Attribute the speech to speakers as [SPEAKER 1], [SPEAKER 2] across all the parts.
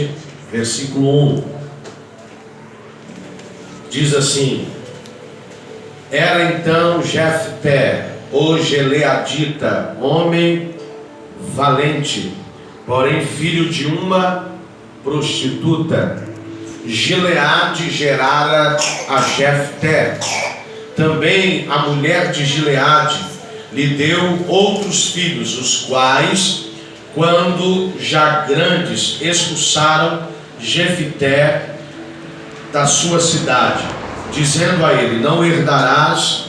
[SPEAKER 1] 7, versículo 1. Diz assim: Era então Jefté, o Gileadita, homem valente, porém filho de uma prostituta. Gileade gerara a Jefté. Também a mulher de Gileade lhe deu outros filhos, os quais, quando já grandes, expulsaram Jefté da sua cidade, dizendo a ele: Não herdarás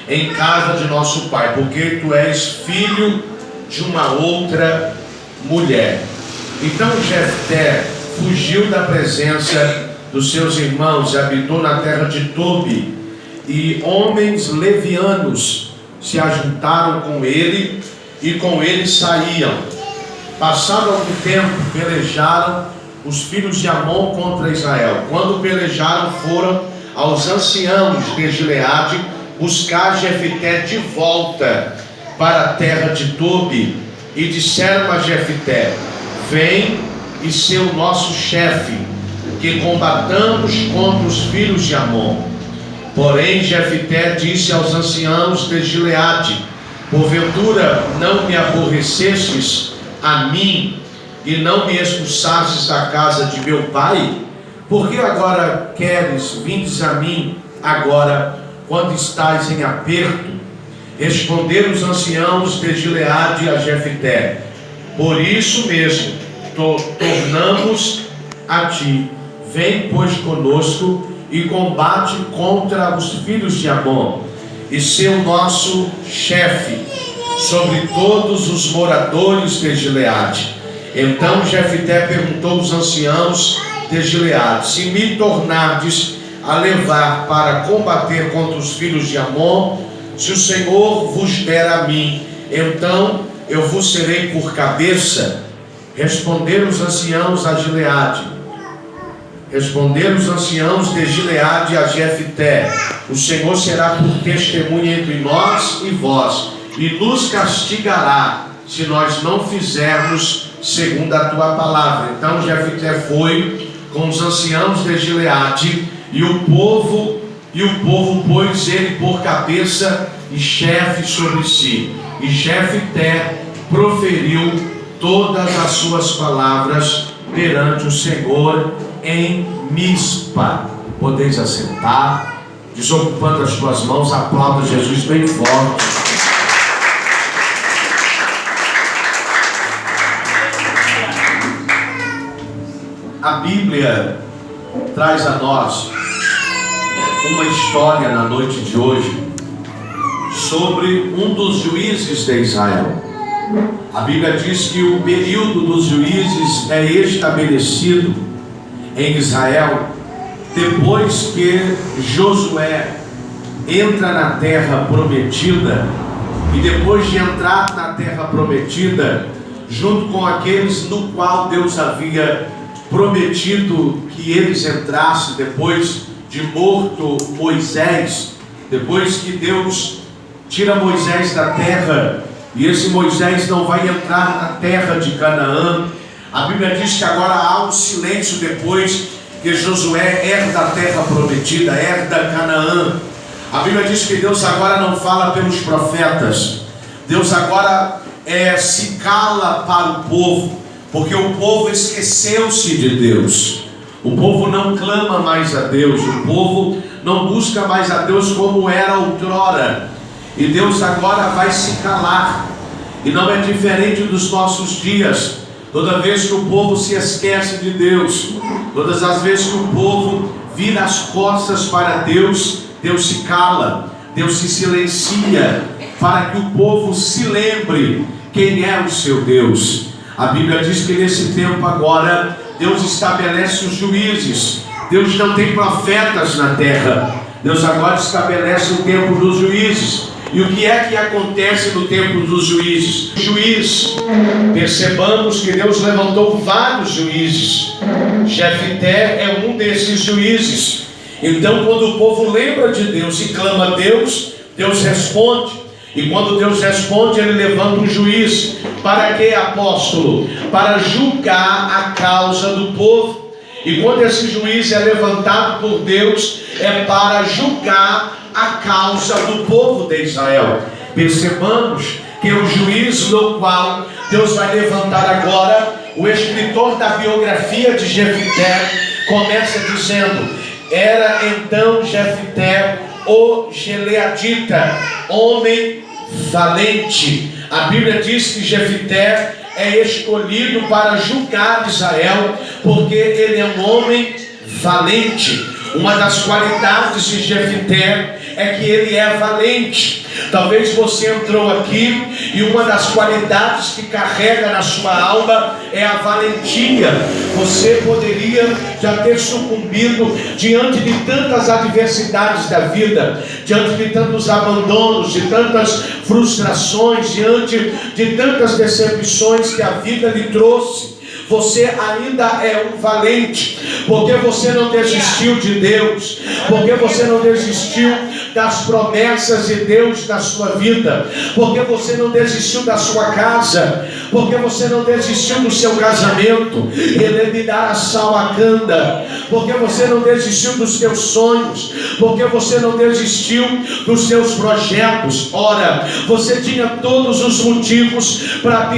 [SPEAKER 1] em casa de nosso pai, porque tu és filho de uma outra mulher. Então Jefté fugiu da presença dos seus irmãos e habitou na terra de Tobi, e homens levianos se ajuntaram com ele, e com ele saíam. Passado algum tempo, pelejaram os filhos de Amon contra Israel. Quando pelejaram, foram aos anciãos de Gileade buscar Jefté de volta para a terra de Tobi, e disseram a Jefté: Vem e ser o nosso chefe, que combatamos contra os filhos de Amon. Porém Jefté disse aos anciãos de Gileade: Porventura não me aborrecestes a mim e não me expulsastes da casa de meu pai? Por que agora vindes a mim agora, quando estais em aperto? Responderam os anciãos de Gileade a Jefté: Por isso mesmo tornamos a ti. Vem, pois, conosco e combate contra os filhos de Amon, e ser o nosso chefe sobre todos os moradores de Gileade. Então Jefté perguntou aos anciãos de Gileade: Se me tornardes a levar para combater contra os filhos de Amon, se o Senhor vos der a mim, então eu vos serei por cabeça? Responderam os anciãos de Gileade a Jefté: O Senhor será por testemunha entre nós e vós, e nos castigará se nós não fizermos segundo a tua palavra. Então Jefté foi com os anciãos de Gileade, e o povo pôs ele por cabeça e chefe sobre si. E Jefté proferiu todas as suas palavras perante o Senhor em Mispa. Podeis assentar, desocupando as tuas mãos, aplauda Jesus bem forte. A Bíblia traz a nós uma história na noite de hoje sobre um dos juízes de Israel. A Bíblia diz que o período dos juízes é estabelecido em Israel depois que Josué entra na terra prometida, e depois de entrar na terra prometida, junto com aqueles no qual Deus havia prometido que eles entrassem, depois de morto Moisés, depois que Deus tira Moisés da terra, e esse Moisés não vai entrar na terra de Canaã. A Bíblia diz que agora há um silêncio depois que Josué herda a terra prometida, herda Canaã. A Bíblia diz que Deus agora não fala pelos profetas, Deus agora se cala para o povo, porque o povo esqueceu-se de Deus. O povo não clama mais a Deus, o povo não busca mais a Deus como era outrora, e Deus agora vai se calar. E não é diferente dos nossos dias. Toda vez que o povo se esquece de Deus, todas as vezes que o povo vira as costas para Deus, Deus se cala, Deus se silencia, para que o povo se lembre quem é o seu Deus. A Bíblia diz que nesse tempo agora Deus estabelece os juízes. Deus não tem profetas na terra, Deus agora estabelece o tempo dos juízes. E o que é que acontece no tempo dos juízes? Juiz, percebamos que Deus levantou vários juízes. Jefté é um desses juízes. Então, quando o povo lembra de Deus e clama a Deus, Deus responde. E quando Deus responde, ele levanta um juiz. Para quê, apóstolo? Para julgar a causa do povo. E quando esse juiz é levantado por Deus, é para julgar a causa do povo de Israel. Percebamos que o juiz no qual Deus vai levantar agora, o escritor da biografia de Jefité começa dizendo: era então Jefité o Gileadita, homem valente. A Bíblia diz que Jefité é escolhido para julgar Israel, porque ele é um homem valente. Uma das qualidades de Jefité é que ele é valente. Talvez você entrou aqui e uma das qualidades que carrega na sua alma é a valentia. Você poderia já ter sucumbido diante de tantas adversidades da vida, diante de tantos abandonos, de tantas frustrações, diante de tantas decepções que a vida lhe trouxe. Você ainda é um valente, porque você não desistiu de Deus, porque você não desistiu das promessas de Deus na sua vida, porque você não desistiu da sua casa, porque você não desistiu do seu casamento, ele me dará salvacanda, porque você não desistiu dos seus sonhos, porque você não desistiu dos seus projetos. Ora, você tinha todos os motivos para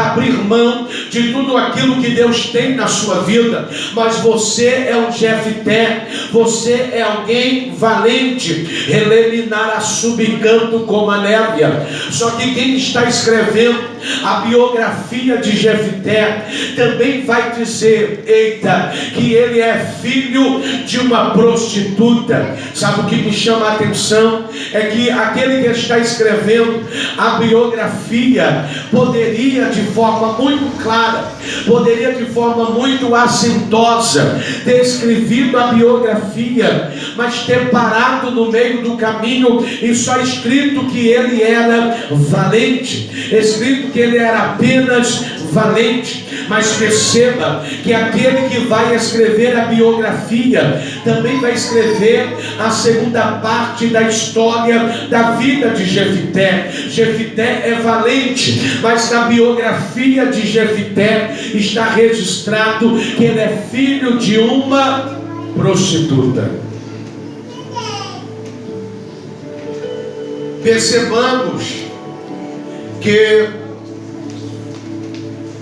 [SPEAKER 1] abrir mão de tudo aquilo que Deus tem na sua vida, mas você é um Jefité, você é alguém valente. Eliminar a subcanto como a névia. Só que quem está escrevendo a biografia de Jefité também vai dizer, eita, que ele é filho de uma prostituta. Sabe o que me chama a atenção? É que aquele que está escrevendo a biografia poderia de forma muito clara, poderia de forma muito assintosa ter escrevido a biografia, mas ter parado no meio do caminho e só escrito que ele era valente, escrito que ele era apenas valente. Mas perceba que aquele que vai escrever a biografia também vai escrever a segunda parte da história da vida de Jefité. Jefité é valente, mas na biografia de Jefité está registrado que ele é filho de uma prostituta. Percebamos que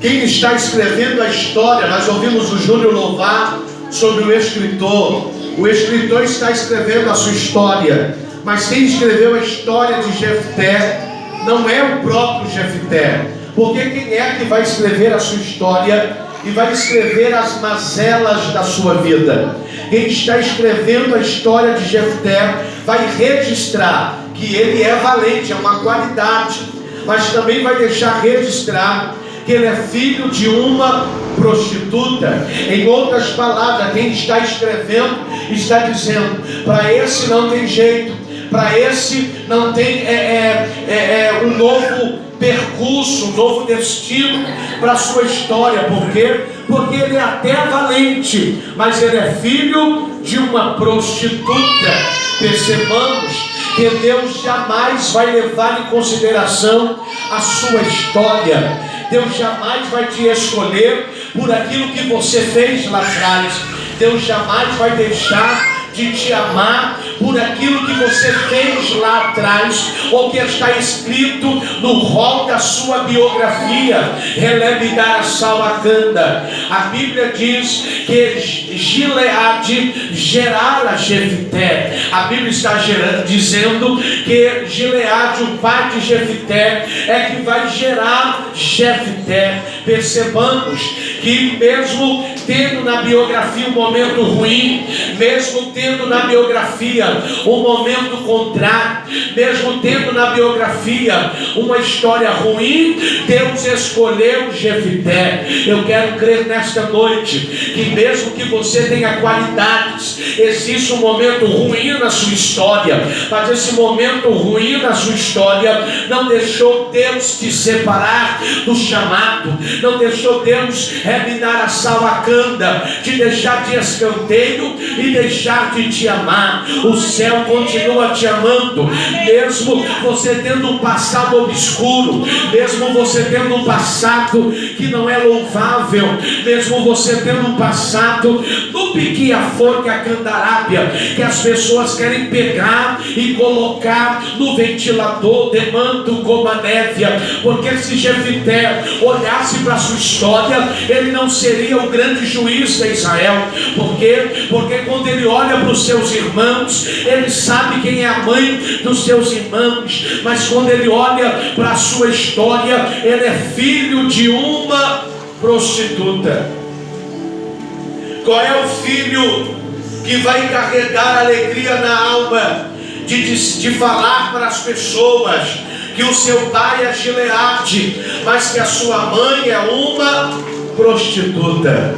[SPEAKER 1] quem está escrevendo a história, nós ouvimos o Júnior louvar sobre o escritor. O escritor está escrevendo a sua história, mas quem escreveu a história de Jefité não é o próprio Jefité, porque quem é que vai escrever a sua história e vai escrever as mazelas da sua vida? Quem está escrevendo a história de Jefité vai registrar que ele é valente, é uma qualidade, mas também vai deixar registrado que ele é filho de uma prostituta. Em outras palavras, quem está escrevendo está dizendo: para esse não tem jeito, para esse não tem um novo percurso, um novo destino para a sua história. Por quê? Porque ele é até valente, mas ele é filho de uma prostituta. Percebamos que Deus jamais vai levar em consideração a sua história. Deus jamais vai te escolher por aquilo que você fez lá atrás. Deus jamais vai deixar de te amar por aquilo que você fez lá atrás, ou que está escrito no rol da sua biografia. Relebidar salvacanda. A Bíblia diz que Gileade gerara Jefité. A Bíblia está dizendo que Gileade, o pai de Jefité, é que vai gerar Jefité. Percebamos que mesmo tendo na biografia um momento ruim, mesmo tendo na biografia um momento contrário, mesmo tendo na biografia uma história ruim, Deus escolheu Jefité. Eu quero crer nesta noite que mesmo que você tenha qualidades, existe um momento ruim na sua história, mas esse momento ruim na sua história não deixou Deus te separar do chamado, não deixou Deus me dar a salvação varanda, de deixar de escanteio e deixar de te amar. O céu continua te amando, mesmo você tendo um passado obscuro, mesmo você tendo um passado que não é louvável, mesmo você tendo um passado no pique a forca, a candarábia, que as pessoas querem pegar e colocar no ventilador de manto como a névia, porque se Jefité olhasse para a sua história, ele não seria o grande juiz de Israel. Por quê? Porque quando ele olha para os seus irmãos, ele sabe quem é a mãe dos seus irmãos, mas quando ele olha para a sua história, ele é filho de uma prostituta. Qual é o filho que vai carregar alegria na alma de falar para as pessoas que o seu pai é Gileade, mas que a sua mãe é uma prostituta?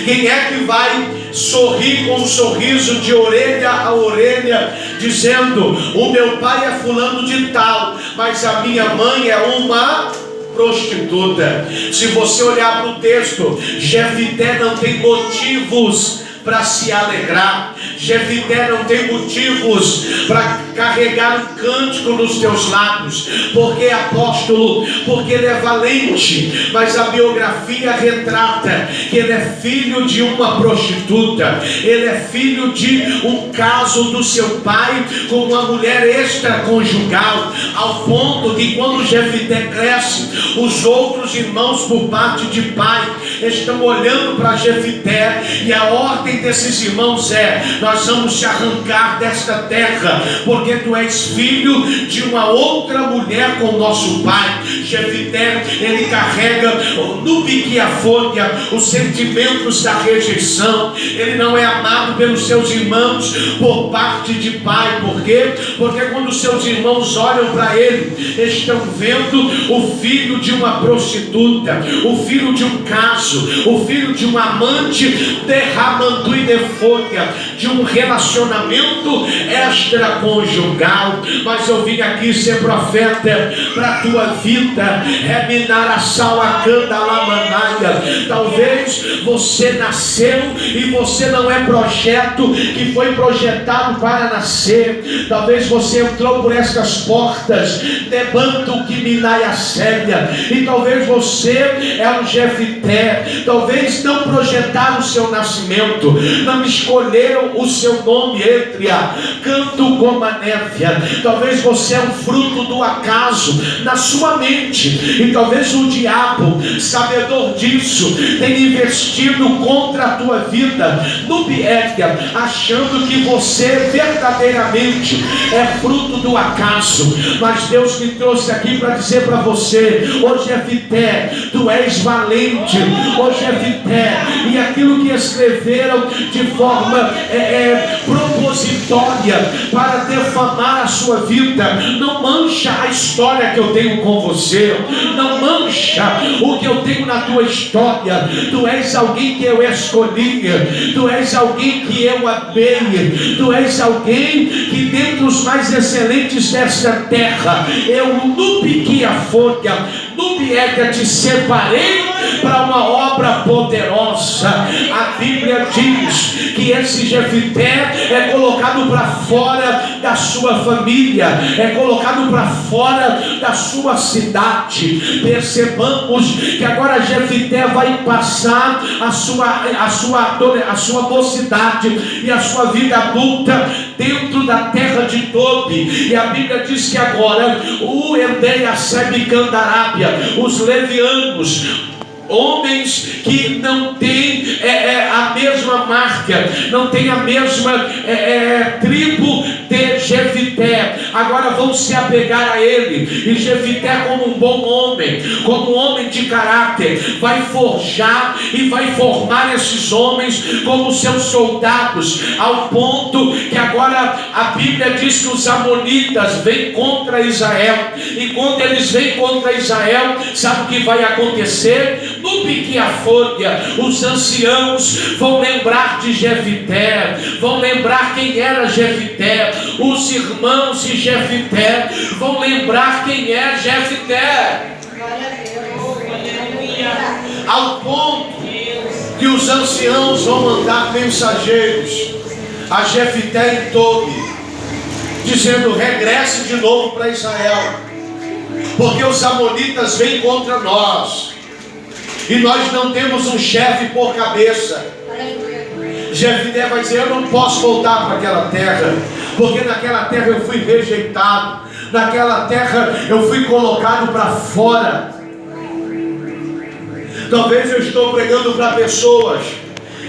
[SPEAKER 1] Quem é que vai sorrir com um sorriso de orelha a orelha, dizendo: o meu pai é fulano de tal, mas a minha mãe é uma prostituta? Se você olhar para o texto, Jefité não tem motivos para se alegrar. Jefité não tem motivos para carregar um cântico nos teus lábios. Porque apóstolo? Porque ele é valente, mas a biografia retrata que ele é filho de uma prostituta. Ele é filho de um caso do seu pai com uma mulher extraconjugal, ao ponto que quando Jefité cresce, os outros irmãos por parte de pai estão olhando para Jefité, e a ordem desses irmãos é: nós vamos te arrancar desta terra, porque tu és filho de uma outra mulher com o nosso pai. Jefité, ele carrega no pique a folha os sentimentos da rejeição. Ele não é amado pelos seus irmãos por parte de pai. Por quê? Porque quando seus irmãos olham para ele, estão vendo o filho de uma prostituta, o filho de um caso, o filho de um amante derramando de folha, de um relacionamento extraconjugal. Mas eu vim aqui ser profeta para a tua vida. Talvez você nasceu e você não é projeto que foi projetado para nascer. Talvez você entrou por estas portas debanto que me dá a séria, e talvez você é um Jefité. Talvez não projetaram o seu nascimento, não escolheram o seu nome entre a canto como a névia. Talvez você é um fruto do acaso na sua mente, e talvez o diabo, sabedor disso, tenha investido contra a tua vida no Biéquia, achando que você verdadeiramente é fruto do acaso. Mas Deus me trouxe aqui para dizer para você: hoje é Jefité, tu és valente. Hoje é Jefité, e aquilo que escreveram de forma propositória para defamar a sua vida, não mancha a história que eu tenho com você, não mancha o que eu tenho na tua história. Tu és alguém que eu escolhi, tu és alguém que eu amei, tu és alguém que dentre os mais excelentes desta terra, eu no pique a folha, no Biéquia te separei para uma obra poderosa. A Bíblia diz que esse Jefité é colocado para fora da sua família, é colocado para fora da sua cidade. Percebamos que agora Jefité vai passar a sua mocidade e a sua vida adulta dentro da terra de Tobi. E a Bíblia diz que agora o Endeia Sebe Candarábia, os levianos, homens que não têm a mesma marca, não têm a mesma tribo de Jefité, agora vão se apegar a ele. E Jefité, como um bom homem, como um homem de caráter, vai forjar e vai formar esses homens como seus soldados, ao ponto que agora a Bíblia diz que os amonitas vêm contra Israel. E quando eles vêm contra Israel, sabe o que vai acontecer? No pique a folha, os anciãos vão lembrar de Jefité, vão lembrar quem era Jefité. Os irmãos de Jefité vão lembrar quem é Jefité, ao ponto que os anciãos vão mandar mensageiros a Jefté e Tobi, dizendo: regresse de novo para Israel, porque os amonitas vêm contra nós, e nós não temos um chefe por cabeça. Jefté vai dizer: eu não posso voltar para aquela terra, porque naquela terra eu fui rejeitado, naquela terra eu fui colocado para fora. Talvez eu estou pregando para pessoas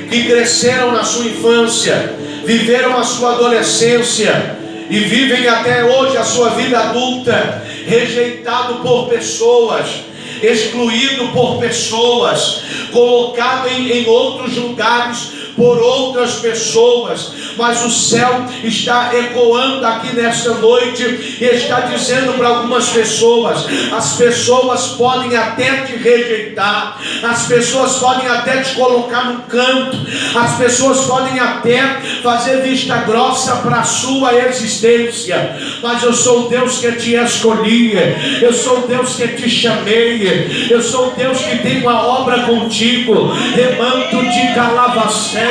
[SPEAKER 1] que cresceram na sua infância, viveram a sua adolescência e vivem até hoje a sua vida adulta, rejeitado por pessoas, excluído por pessoas, colocado em outros lugares por outras pessoas. Mas o céu está ecoando aqui nesta noite e está dizendo para algumas pessoas: as pessoas podem até te rejeitar, as pessoas podem até te colocar no canto, as pessoas podem até fazer vista grossa para a sua existência, mas eu sou o Deus que te escolhi, eu sou o Deus que te chamei, eu sou o Deus que tem uma obra contigo, remanto de Calavacéia,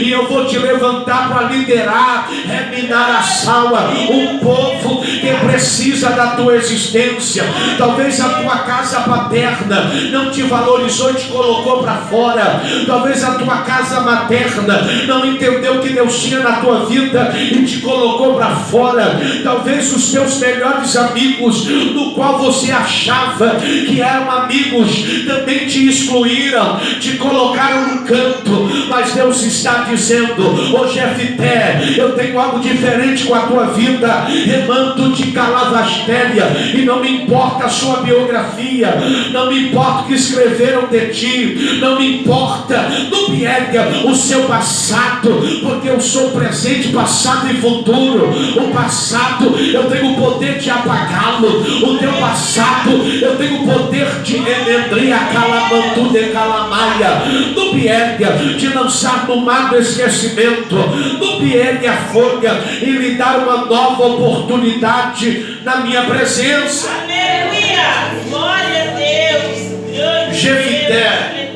[SPEAKER 1] e eu vou te levantar para liderar, reminar a salva, um povo que precisa da tua existência. Talvez a tua casa paterna não te valorizou e te colocou para fora, talvez a tua casa materna não entendeu o que Deus tinha na tua vida e te colocou para fora, talvez os teus melhores amigos, no qual você achava que eram amigos, também te excluíram, te colocaram no canto. Mas Deus está dizendo: ô Jefté, eu tenho algo diferente com a tua vida, remanto de Calavastéria, e não me importa a sua biografia, não me importa o que escreveram de ti, não me importa, não me erga o seu passado, porque eu sou presente, passado e futuro. O passado eu tenho o poder de apagá-lo, o teu passado eu tenho o poder de enendria calamantu de calamaia, não me erga, de lançar no mar do esquecimento, não me ergue a folha e lhe dar uma nova oportunidade na minha presença.
[SPEAKER 2] Aleluia! Glória a Deus!
[SPEAKER 1] Jefté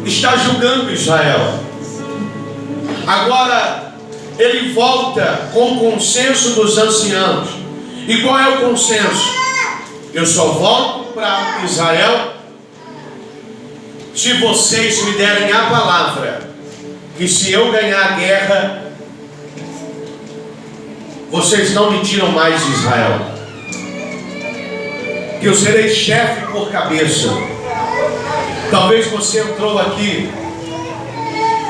[SPEAKER 1] está julgando Israel. Agora ele volta com o consenso dos anciãos. E qual é o consenso? Eu só volto para Israel se vocês me derem a palavra que, se eu ganhar a guerra, vocês não me tiram mais de Israel, que eu serei chefe por cabeça. Talvez você entrou aqui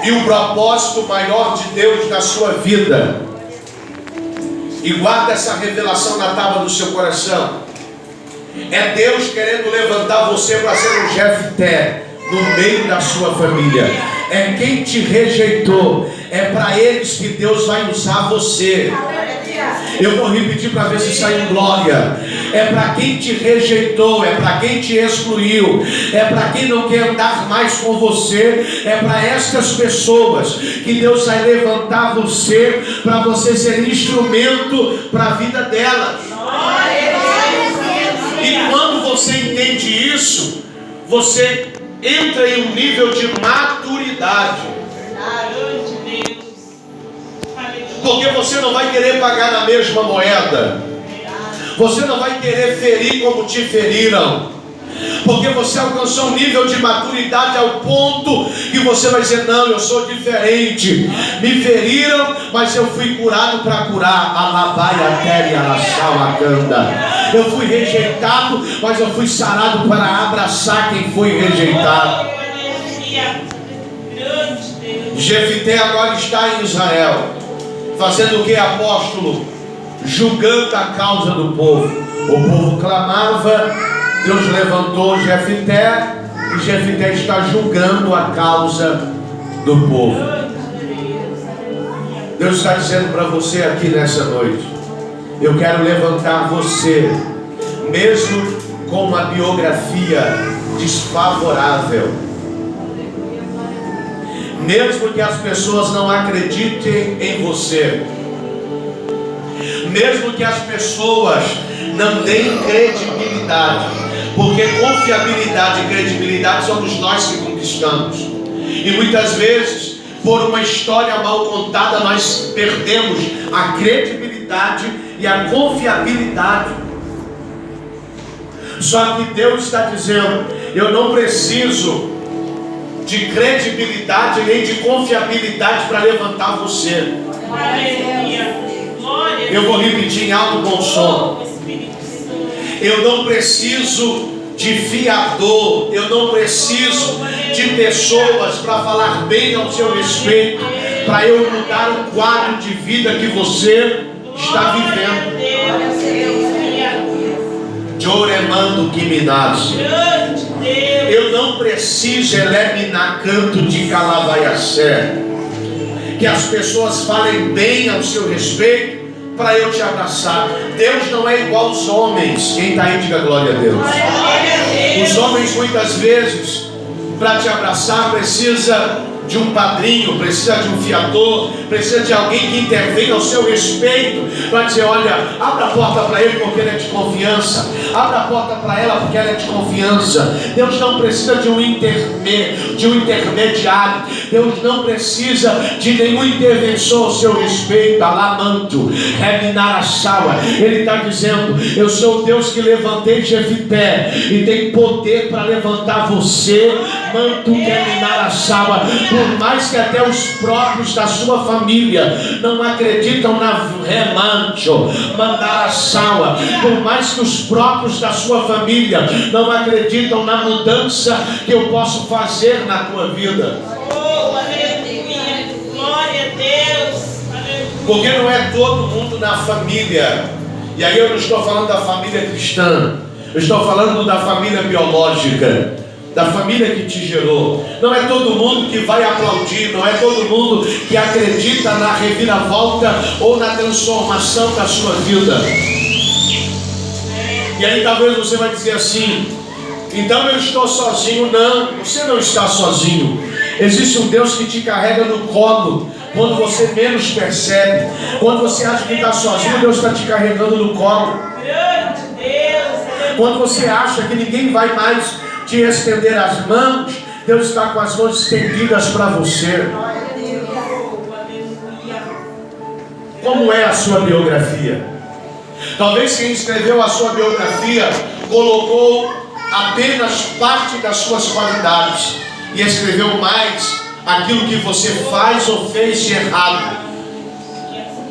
[SPEAKER 1] e o propósito maior de Deus na sua vida, e guarda essa revelação na tábua do seu coração, é Deus querendo levantar você para ser um Jefté no meio da sua família. É quem te rejeitou, é para eles que Deus vai usar você. Eu vou repetir para ver se sai em glória. É para quem te rejeitou, é para quem te excluiu, é para quem não quer andar mais com você, é para estas pessoas que Deus vai levantar você, para você ser instrumento para a vida delas. E quando você entende isso, você entra em um nível de maturidade, porque você não vai querer pagar na mesma moeda, você não vai querer ferir como te feriram, porque você alcançou um nível de maturidade ao ponto que você vai dizer: não, eu sou diferente, me feriram, mas eu fui curado para curar. Eu fui rejeitado, mas eu fui sarado para abraçar quem foi rejeitado. Jefté agora está em Israel, fazendo o que, apóstolo? Julgando a causa do povo. O povo clamava, Deus levantou Jefté, e Jefté está julgando a causa do povo. Deus está dizendo para você aqui nessa noite: eu quero levantar você, mesmo com uma biografia desfavorável, mesmo que as pessoas não acreditem em você, mesmo que as pessoas não deem credibilidade, porque confiabilidade e credibilidade somos nós que conquistamos. E muitas vezes, por uma história mal contada, nós perdemos a credibilidade e a confiabilidade. Só que Deus está dizendo: eu não preciso de credibilidade nem de confiabilidade para levantar você. Eu vou repetir em alto bom som. Eu não preciso de fiador, eu não preciso de pessoas para falar bem ao seu respeito, para eu mudar o quadro de vida que você está vivendo. Joremando que me nasce. Eu não preciso eliminar canto de Calavaiacé, que as pessoas falem bem ao seu respeito para eu te abraçar. Deus não é igual aos homens. Quem está aí, diga glória a Deus. Os homens muitas vezes, para te abraçar, precisa de um padrinho, precisa de um fiador, precisa de alguém que intervenha ao seu respeito, para dizer: olha, abra a porta para ele porque ele é de confiança, abra a porta para ela porque ela é de confiança. Deus não precisa de um intermediário, Deus não precisa de nenhum intervenção ao seu respeito. Alamanto, Rebinar a Saua. Ele está dizendo: eu sou o Deus que levantei Jefité e tem poder para levantar você. Manto, Rebinar a Saua. Por mais que até os próprios da sua família não acreditam na remancho, mandar a Saua. Por mais que os próprios da sua família não acreditam na mudança que eu posso fazer na tua vida.
[SPEAKER 2] Oh, aleluia, glória a Deus. Aleluia.
[SPEAKER 1] Porque não é todo mundo na família. E aí eu não estou falando da família cristã, eu estou falando da família biológica, da família que te gerou. Não é todo mundo que vai aplaudir, não é todo mundo que acredita na reviravolta ou na transformação da sua vida. E aí talvez você vai dizer assim: então eu estou sozinho. Não, você não está sozinho. Existe um Deus que te carrega no colo quando você menos percebe. Quando você acha que está sozinho, Deus está te carregando no colo. Quando você acha que ninguém vai mais te estender as mãos, Deus está com as mãos estendidas para você. Como é a sua biografia? Talvez quem escreveu a sua biografia colocou apenas parte das suas qualidades e escreveu mais aquilo que você faz ou fez de errado.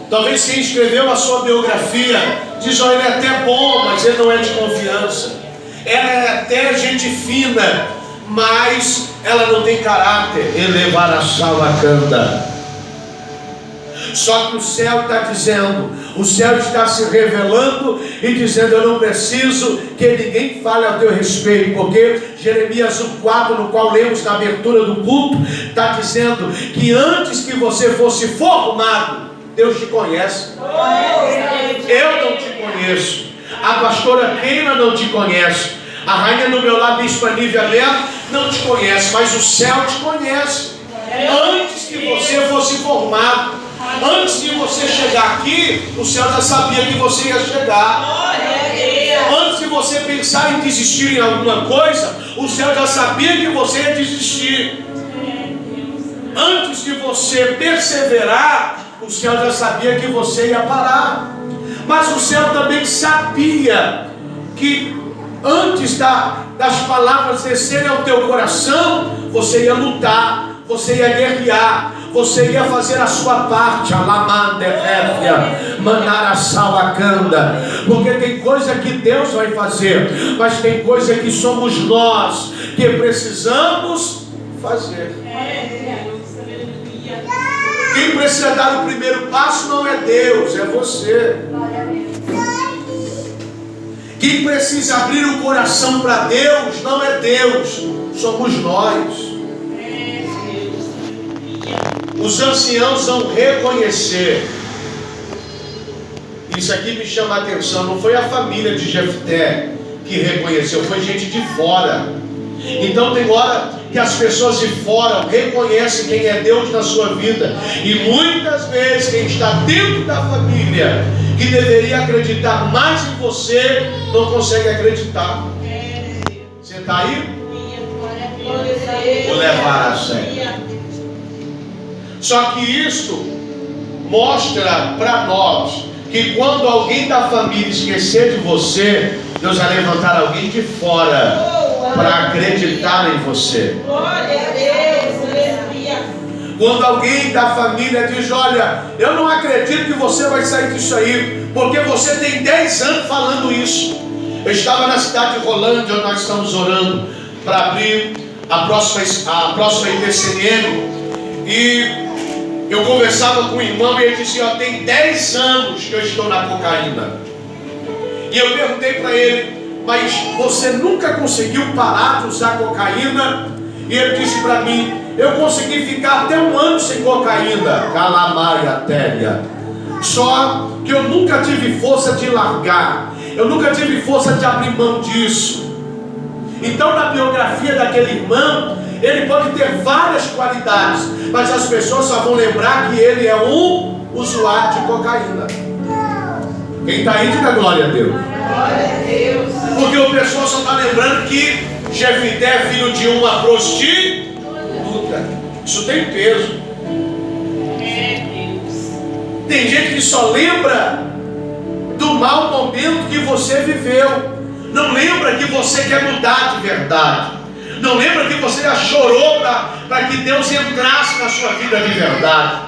[SPEAKER 1] Talvez quem escreveu a sua biografia diz: olha, ele é até bom, mas ele não é de confiança. Ela é até gente fina, mas ela não tem caráter. Elevar a salacanda. Só que o céu está dizendo, o céu está se revelando e dizendo: eu não preciso que ninguém fale ao teu respeito, porque Jeremias 1,4, no qual lemos na abertura do culto, está dizendo que antes que você fosse formado, Deus te conhece. Eu não te conheço. A pastora Keila não te conhece. A rainha do meu lado, Bispa Nívia Melo, não te conhece, mas o céu te conhece. Antes que você fosse formado, antes de você chegar aqui, o céu já sabia que você ia chegar. Antes de você pensar em desistir em alguma coisa, o céu já sabia que você ia desistir. Antes de você perseverar, o céu já sabia que você ia parar. Mas o céu também sabia que antes das palavras descerem ao teu coração, você ia lutar, você ia guerrear, você ia fazer a sua parte. Porque tem coisa que Deus vai fazer, mas tem coisa que somos nós que precisamos fazer. Quem precisa dar o primeiro passo não é Deus, é você. Quem precisa abrir o coração para Deus não é Deus, somos nós. Os anciãos vão reconhecer. Isso aqui me chama a atenção. Não foi a família de Jefté que reconheceu, foi gente de fora. Então tem hora que as pessoas de fora reconhecem quem é Deus na sua vida. E muitas vezes quem está dentro da família, que deveria acreditar mais em você, não consegue acreditar. Você está aí? Vou levar a sério. Só que isso mostra para nós que quando alguém da família esquecer de você, Deus vai levantar alguém de fora para acreditar em você.
[SPEAKER 2] Glória a Deus, aleluia.
[SPEAKER 1] Quando alguém da família diz: olha, eu não acredito que você vai sair disso aí, porque você tem 10 anos falando isso. Eu estava na cidade de Rolândia, onde nós estamos orando para abrir a próxima IPCNM, e eu conversava com o irmão e ele dizia: ó, tem 10 anos que eu estou na cocaína. E eu perguntei para ele: mas você nunca conseguiu parar de usar cocaína? E ele disse para mim: eu consegui ficar até 1 ano sem cocaína, calamaia téria. Só que eu nunca tive força de largar, eu nunca tive força de abrir mão disso. Então, na biografia daquele irmão, ele pode ter várias qualidades, mas as pessoas só vão lembrar que ele é um usuário de cocaína. Quem está aí, diga glória a Deus.
[SPEAKER 2] Glória a Deus.
[SPEAKER 1] Porque o pessoal só está lembrando que Jefité é filho de uma prostituta. Isso tem peso.
[SPEAKER 2] É Deus.
[SPEAKER 1] Tem gente que só lembra do mau momento que você viveu. Não lembra que você quer mudar de verdade. Não lembra que você já chorou para que Deus entrasse na sua vida de verdade.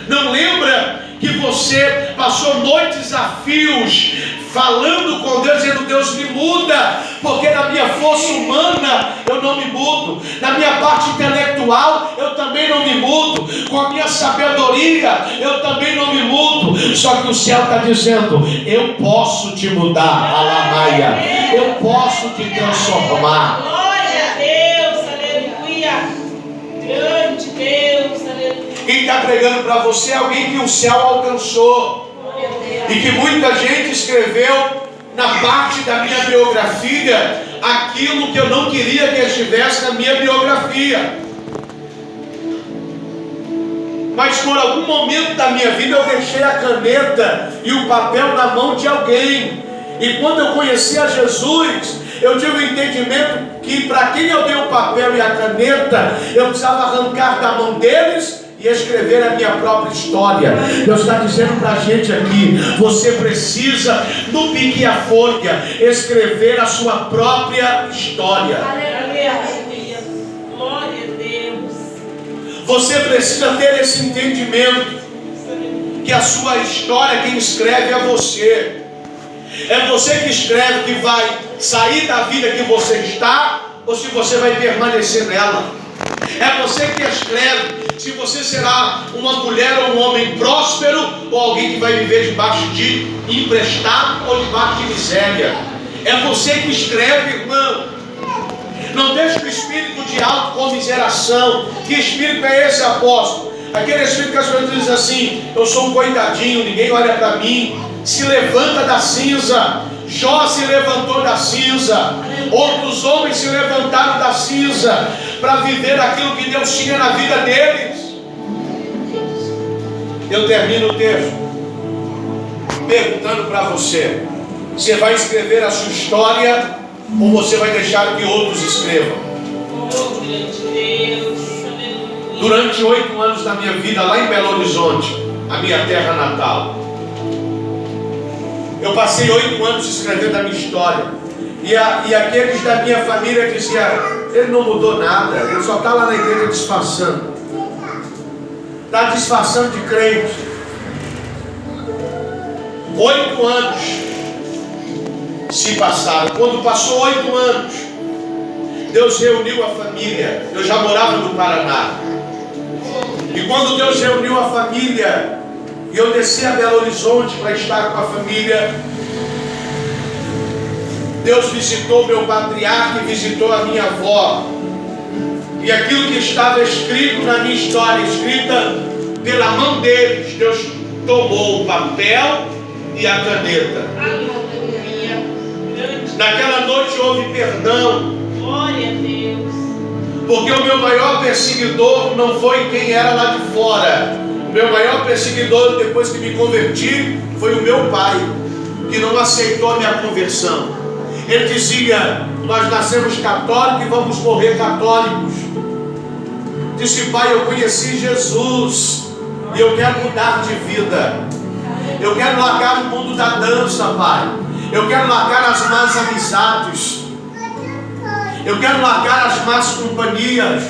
[SPEAKER 1] Não lembra que você passou noites a fios falando com Deus, dizendo: Deus, me muda, porque na minha força humana eu não me mudo, na minha parte intelectual eu também não me mudo, com a minha sabedoria eu também não me mudo. Só que o céu está dizendo: eu posso te mudar, alamaia, eu posso te transformar.
[SPEAKER 2] Glória a Deus, aleluia. Grande Deus, aleluia.
[SPEAKER 1] Quem está pregando para você é alguém que o céu alcançou.
[SPEAKER 2] Glória a Deus.
[SPEAKER 1] E que muita gente escreveu na parte da minha biografia aquilo que eu não queria que estivesse na minha biografia. Mas por algum momento da minha vida eu deixei a caneta e o papel na mão de alguém. E quando eu conheci a Jesus, eu tive o entendimento que para quem eu dei o papel e a caneta, eu precisava arrancar da mão deles e escrever a minha própria história. Deus está dizendo para a gente aqui: você precisa, no pique a folha, escrever a sua própria história.
[SPEAKER 2] Aleluia. Glória a Deus.
[SPEAKER 1] Você precisa ter esse entendimento que a sua história, quem escreve é você. É você que escreve que vai sair da vida que você está, ou se você vai permanecer nela. É você que escreve se você será uma mulher ou um homem próspero, ou alguém que vai viver debaixo de emprestado ou debaixo de miséria. É você que escreve, irmão. Não deixe o espírito de autocomiseração. Que espírito é esse, apóstolo? Aquele espírito que as pessoas dizem assim: eu sou um coitadinho, ninguém olha para mim. Se levanta da cinza. Jó se levantou da cinza. Outros homens se levantaram da cinza para viver aquilo que Deus tinha na vida deles. Eu termino o texto perguntando para você: você vai escrever a sua história ou você vai deixar que outros escrevam?
[SPEAKER 2] Oh, grande Deus, aleluia.
[SPEAKER 1] Durante 8 anos da minha vida lá em Belo Horizonte, a minha terra natal, eu passei 8 anos escrevendo a minha história. E aqueles da minha família diziam: ele não mudou nada, ele só está lá na igreja disfarçando. Está disfarçando de crente. 8 anos se passaram. Quando passou 8 anos, Deus reuniu a família. Eu já morava no Paraná. E quando Deus reuniu a família, e eu desci a Belo Horizonte para estar com a família, Deus visitou meu patriarca e visitou a minha avó. E aquilo que estava escrito na minha história, escrita pela mão deles, Deus tomou o papel e a caneta.
[SPEAKER 2] Aleluia. Grande.
[SPEAKER 1] Naquela noite houve perdão,
[SPEAKER 2] Glória a Deus.
[SPEAKER 1] porque o meu maior perseguidor não foi quem era lá de fora. O meu maior perseguidor, depois que me converti, foi o meu pai, que não aceitou a minha conversão. Ele dizia: nós nascemos católicos e vamos morrer católicos. Disse: pai, eu conheci Jesus, E eu quero mudar de vida. Eu quero largar o mundo da dança, Pai. Eu quero largar as más amizades. Eu quero largar as más companhias.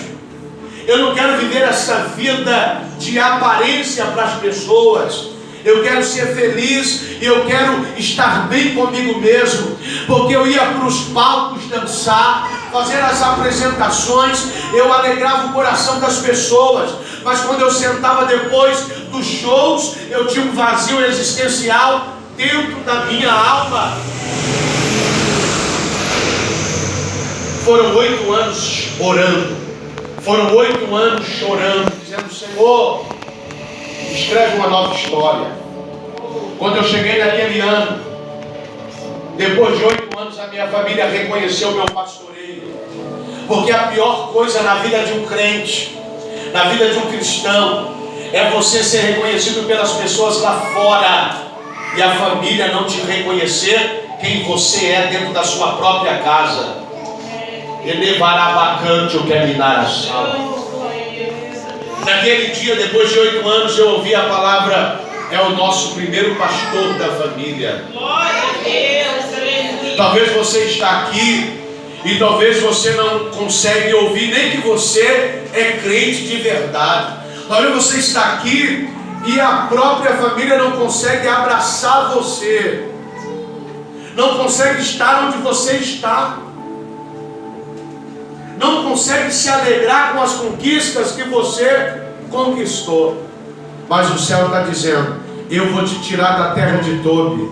[SPEAKER 1] Eu não quero viver essa vida de aparência para as pessoas. Eu quero ser feliz e eu quero estar bem comigo mesmo. Porque eu ia para os palcos dançar, fazer as apresentações, eu alegrava o coração das pessoas. Mas quando eu sentava depois dos shows, eu tinha um vazio existencial dentro da minha alma. Foram 8 anos orando. Foram 8 anos chorando, dizendo: Senhor, escreve uma nova história. Quando eu cheguei naquele ano, depois de 8 anos, a minha família reconheceu o meu pastoreio. Porque a pior coisa na vida de um crente, na vida de um cristão, é você ser reconhecido pelas pessoas lá fora e a família não te reconhecer quem você é dentro da sua própria casa. Elevará vacante o terminar a sala. Naquele dia, depois de 8 anos, eu ouvi a palavra: é o nosso primeiro pastor da família.
[SPEAKER 2] Glória a Deus.
[SPEAKER 1] Talvez você está aqui e talvez você não consegue ouvir nem que você é crente de verdade. Talvez você está aqui e a própria família não consegue abraçar você, não consegue estar onde você está, não consegue se alegrar com as conquistas que você conquistou. Mas o céu está dizendo: eu vou te tirar da terra de Tobi.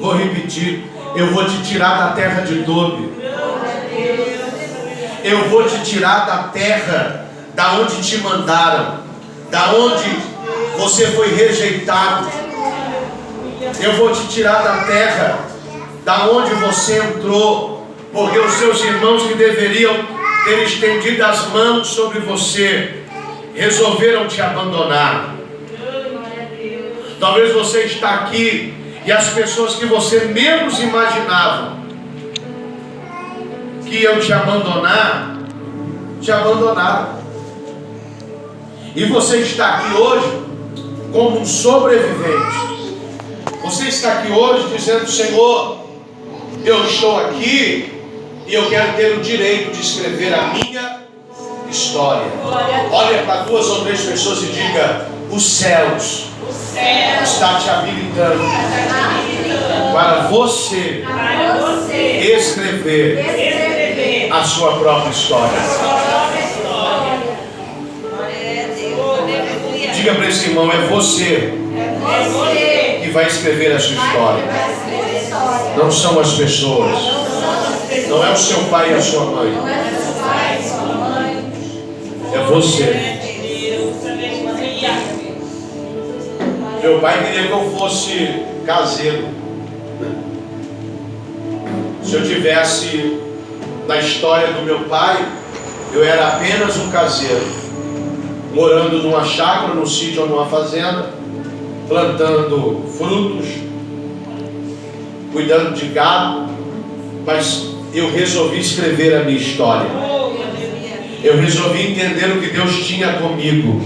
[SPEAKER 1] Vou repetir: eu vou te tirar da terra de Tobi. Eu vou te tirar da terra da onde te mandaram, da onde você foi rejeitado. Eu vou te tirar da terra da onde você entrou, porque os seus irmãos que deveriam ter estendido as mãos sobre você resolveram te abandonar. Talvez você está aqui e as pessoas que você menos imaginava que iam te abandonar, te abandonaram. E você está aqui hoje como um sobrevivente. Você está aqui hoje dizendo: Senhor, eu estou aqui e eu quero ter o direito de escrever a minha história. Olha para 2 ou 3 pessoas e diga: os céus está te habilitando para você escrever a sua própria história. Diga para esse irmão: é você que vai escrever a sua história. Não são as pessoas. Não é o seu pai e a sua mãe. É você. Meu pai queria que eu fosse caseiro. Se eu tivesse na história do meu pai, eu era apenas um caseiro, morando numa chácara, num sítio ou numa fazenda, plantando frutos, cuidando de gado. Mas eu resolvi escrever a minha história. Eu resolvi entender o que Deus tinha comigo.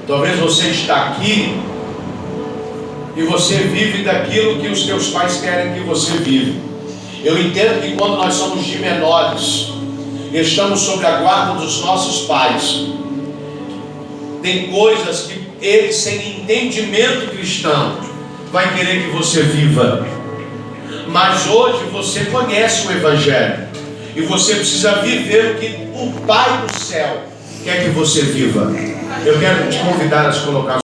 [SPEAKER 1] Talvez você está aqui e você vive daquilo que os teus pais querem que você vive. Eu entendo que quando nós somos de menores, estamos sob a guarda dos nossos pais, tem coisas que ele, sem entendimento cristão, vai querer que você viva. Mas hoje você conhece o Evangelho e você precisa viver o que o Pai do céu quer que você viva. Eu quero te convidar a se colocar